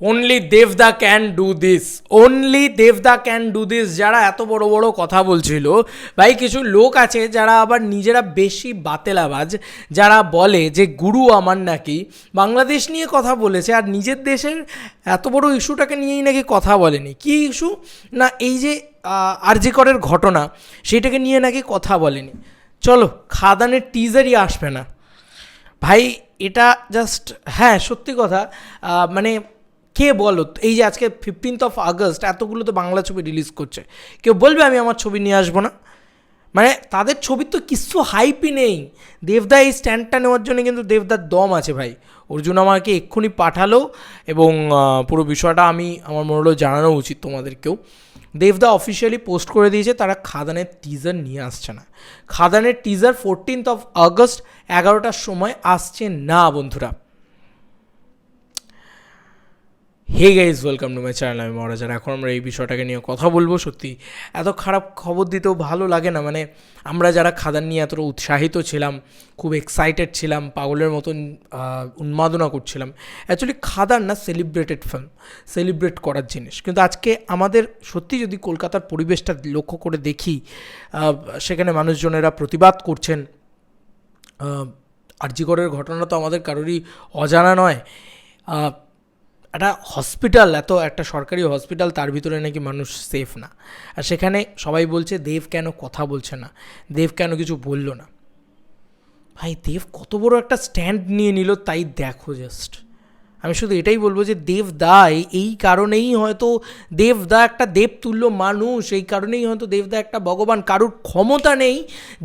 Only দেবদা can do this, only দেবদা can do this. যারা এত বড় বড় কথা বলছিল, ভাই কিছু লোক আছে যারা আবার নিজেরা বেশি বাতেলাবাজ, যারা বলে যে গুরু আমার নাকি বাংলাদেশ নিয়ে কথা বলেছে আর নিজের দেশের এত বড় ইস্যুটাকে নিয়েই নাকি কথা বলেনি। কি ইস্যু না, এই যে আরজি করের ঘটনা, সেটাকে নিয়ে নাকি কথা বলেনি। চলো, খাদানের টিজারই আসবে না ভাই, এটা জাস্ট, হ্যাঁ সত্যি কথা। মানে কে বলো, এই যে আজকে 15th আগস্ট এতগুলো তো বাংলা ছবি রিলিজ করছে, কেউ বলবে আমি আমার ছবি নিয়ে আসবো না? মানে তাদের ছবির তো কিছু হাইপই নেই। দেবদা এই স্ট্যান্ডটা নেওয়ার জন্য কিন্তু দেবদার দম আছে ভাই। অর্জুন আমাকে এক্ষুনি পাঠালো এবং পুরো বিষয়টা আমার মনে হলো জানানো উচিত তোমাদেরকেও। দেবদা অফিসিয়ালি পোস্ট করে দিয়েছে তারা খাদানের টিজার নিয়ে আসছে না। খাদানের টিজার 14th আগস্ট 11টার সময় আসছে না বন্ধুরা। Hey guys, welcome to my channel, আমি মহারাজার। এখন আমরা এই বিষয়টাকে নিয়ে কথা বলবো। সত্যি এত খারাপ খবর দিতেও ভালো লাগে না। মানে আমরা যারা খাদান নিয়ে এতটা উৎসাহিত ছিলাম, খুব এক্সাইটেড ছিলাম, পাগলের মতন উন্মাদনা করছিলাম। অ্যাকচুয়ালি খাদান না সেলিব্রেটেড ফিল্ম, সেলিব্রেট করার জিনিস। কিন্তু আজকে আমাদের সত্যি যদি কলকাতার পরিবেশটা লক্ষ্য করে দেখি, সেখানে মানুষজনেরা প্রতিবাদ করছেন। আরজিকরের ঘটনা তো আমাদের কারোরই অজানা নয়। একটা হসপিটাল, এত একটা সরকারি হসপিটাল, তার ভিতরে নাকি মানুষ সেফ না। আর সেখানে সবাই বলছে দেব কেন কথা বলছে না, দেব কেন কিছু বলল না। ভাই দেব কত বড় একটা স্ট্যান্ড নিয়ে নিল, তাই দেখো জাস্ট। আমি শুধু এটাই বলবো যে দেবদা এই কারণেই হয়তো, দেবদা একটা দেবতুল্য মানুষ, এই কারণেই হয়তো দেবদা একটা ভগবান। কারুর ক্ষমতা নেই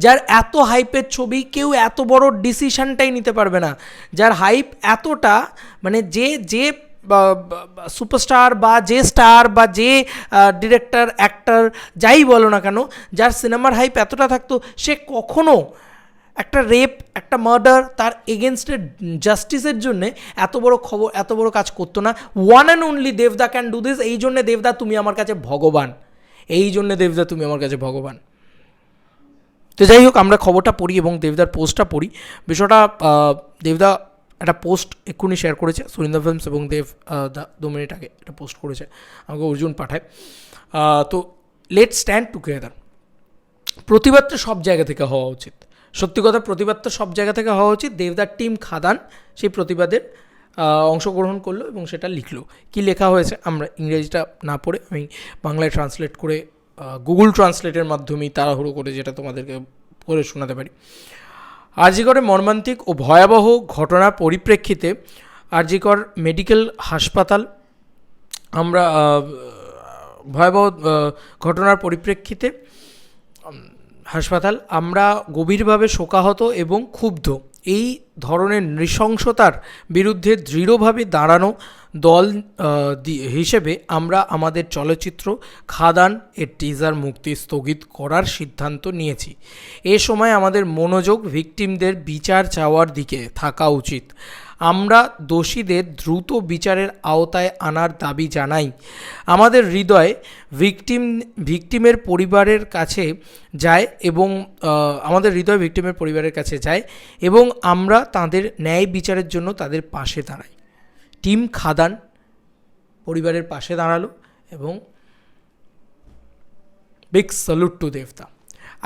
যার এত হাইপের ছবি কেউ এত বড় ডিসিশনটাই নিতে পারবে না, যার হাইপ এতটা, মানে যে যে সুপারস্টার বা যে স্টার বা যে ডিরেক্টর অ্যাক্টর যাই বলো না কেন, যার সিনেমার হাইপ এতটা থাকতো, সে কখনো একটা রেপ, একটা মার্ডার, তার এগেনস্টে জাস্টিসের জন্যে এত বড় খবর, এত বড় কাজ করতো না। ওয়ান অ্যান্ড অনলি দেবদা ক্যান ডু দিস। এই জন্যে দেবদা তুমি আমার কাছে ভগবান, এই জন্যে দেবদা তুমি আমার কাছে ভগবান। তো যাই হোক, আমরা খবরটা পড়ি এবং দেবদার পোস্টটা পড়ি। বিষয়টা, দেবদা একটা পোস্ট এক্ষুনি শেয়ার করেছে সুরিন্দর ফিল্মস, এবং দেব 2 মিনিট আগে একটা পোস্ট করেছে, আমাকে অর্জুন পাঠায়। তো লেটস স্ট্যান্ড টুগেদার। প্রতিবাদটা সব জায়গা থেকে হওয়া উচিত। সত্যি কথা, প্রতিবাদটা সব জায়গা থেকে হওয়া উচিত। দেবদার টিম খাদান সেই প্রতিবাদের অংশগ্রহণ করলো এবং সেটা লিখলো। কি লেখা হয়েছে আমরা ইংরেজিটা না পড়ে আমি বাংলায় ট্রান্সলেট করে, গুগল ট্রান্সলেটের মাধ্যমেই তাড়াহুড়ো করে যেটা তোমাদেরকে পড়ে শোনাতে পারি। আরজিকরে মর্মান্তিক ও ভয়াবহ ঘটনার পরিপ্রেক্ষিতে আরজিকর মেডিকেল হাসপাতাল আমরা ভয়াবহ ঘটনার পরিপ্রেক্ষিতে আমরা গভীরভাবে শোকাহত এবং ক্ষুব্ধ। এই ধরনের নৃশংসতার বিরুদ্ধে দৃঢ়ভাবে দাঁড়ানো দল হিসেবে আমরা আমাদের চলচ্চিত্র খাদান এর টিজার মুক্তি স্থগিত করার সিদ্ধান্ত নিয়েছি। এ সময় আমাদের মনোযোগ ভিকটিমদের বিচার চাওয়ার দিকে থাকা উচিত। আমরা দোষীদের দ্রুত বিচারের আওতায় আনার দাবি জানাই। আমাদের হৃদয় ভিকটিমের পরিবারের কাছে যায় এবং এবং আমরা তাদের ন্যায় বিচারের জন্য তাদের পাশে দাঁড়াই। টিম খাদান পরিবারের পাশে দাঁড়ালো এবং বিগ স্যালুট টু দেবদা।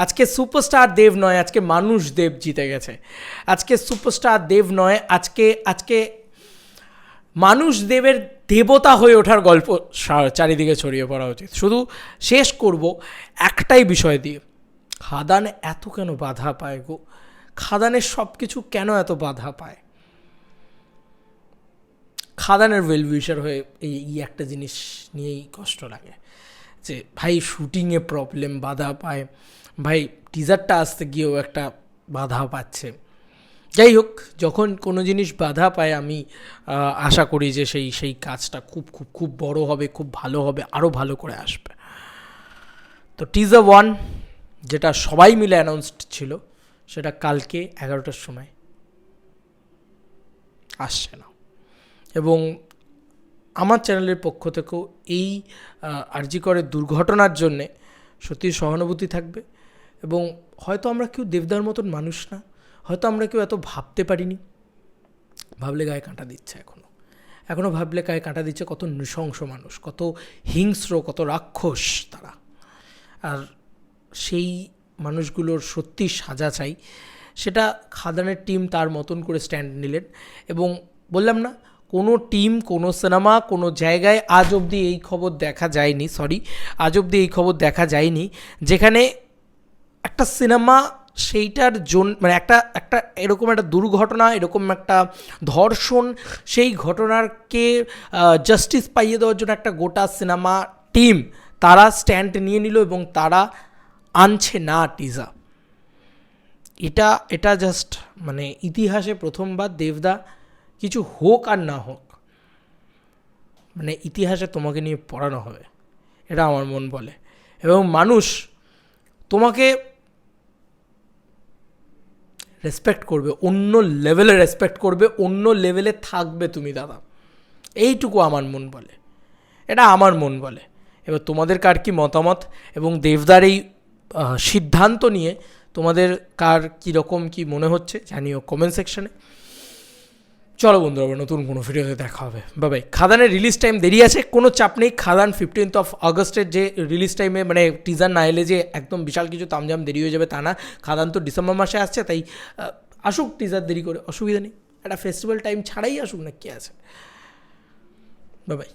আজকে সুপারস্টার দেব নয়, আজকে মানুষ দেব জিতে গেছে। আজকে সুপারস্টার দেব নয়, আজকে মানুষ দেবের দেবতা হয়ে ওঠার গল্প চারিদিকে ছড়িয়ে পড়া উচিত। শুধু শেষ করব একটাই বিষয় দিয়ে, খাদান এত কেন বাধা পায় গো? খাদানের সব কিছু কেন এত বাধা পায়? খাদানের ওয়েলউইশার হয়ে এই একটা জিনিস নিয়েই কষ্ট লাগে যে ভাই শুটিংয়ে প্রবলেম, বাধা পায়, ভাই টিজারটা আসতে গিয়েও একটা বাধা পাচ্ছে। যাই হোক, যখন কোনো জিনিস বাধা পায় আমি আশা করি যে সেই কাজটা খুব খুব খুব বড় হবে, খুব ভালো হবে, আরও ভালো করে আসবে। তো টিজার 1 যেটা সবাই মিলে অ্যানাউন্সড ছিল, সেটা কালকে 11টার সময় আসছে না। এবং আমার চ্যানেলের পক্ষ থেকেও এই আরজিকরের দুর্ঘটনার জন্যে সত্যি সহানুভূতি থাকবে। এবং হয়তো আমরা কেউ দেবদার মতন মানুষ না, হয়তো আমরা কেউ এত ভাবতে পারিনি, ভাবলে গায়ে কাঁটা দিচ্ছে এখনও। এখনও ভাবলে গায়ে কাঁটা দিচ্ছে, কত নৃশংস মানুষ, কত হিংস্র, কত রাক্ষস তারা। আর সেই মানুষগুলোর সত্যি সাজা চাই। সেটা খাদানের টিম তার মতন করে স্ট্যান্ড নিলেন। এবং বললাম না, কোনো টিম, কোনো সিনেমা, কোনো জায়গায় আজ অবধি এই খবর দেখা যায়নি, আজ অবধি এই খবর দেখা যায়নি যেখানে একটা সিনেমা সেইটার জন্য মানে একটা এরকম একটা দুর্ঘটনা, এরকম একটা ধর্ষণ, সেই ঘটনাকে জাস্টিস পাইয়ে দেওয়ার জন্য একটা গোটা সিনেমা টিম তারা স্ট্যান্ড নিয়ে নিল এবং তারা আনছে না টিজার। এটা জাস্ট মানে ইতিহাসে প্রথমবার দেবদা, কিছু হোক আর না হোক, মানে ইতিহাসে তোমাকে নিয়ে পড়ানো হবে, এটা আমার মন বলে। এবং মানুষ তোমাকে রেসপেক্ট করবে, অন্য লেভেলে রেসপেক্ট করবে, অন্য লেভেলে থাকবে তুমি দাদা, এইটুকু আমার মন বলে, এটা আমার মন বলে। এবার তোমাদের কার কী মতামত এবং দেবদার এই সিদ্ধান্ত নিয়ে তোমাদের কার কীরকম কী মনে হচ্ছে জানিও কমেন্ট সেকশানে। চলো বন্ধুরা, আবার নতুন কোনো ভিডিওতে দেখা হবে, বাই। খাদানের রিলিজ টাইম দেরি আছে, কোনো চাপ নেই। খাদান 15 আগস্টের যে রিলিজ টাইমে মানে টিজার না এলে যে একদম বিশাল কিছু তামজাম দেরি হয়ে যাবে তা না। খাদান তো ডিসেম্বর মাসে আসছে, তাই আসুক টিজার দেরি করে, অসুবিধা নেই। একটা ফেস্টিভ্যাল টাইম ছাড়াই আসুক না, কি আছে। বাই।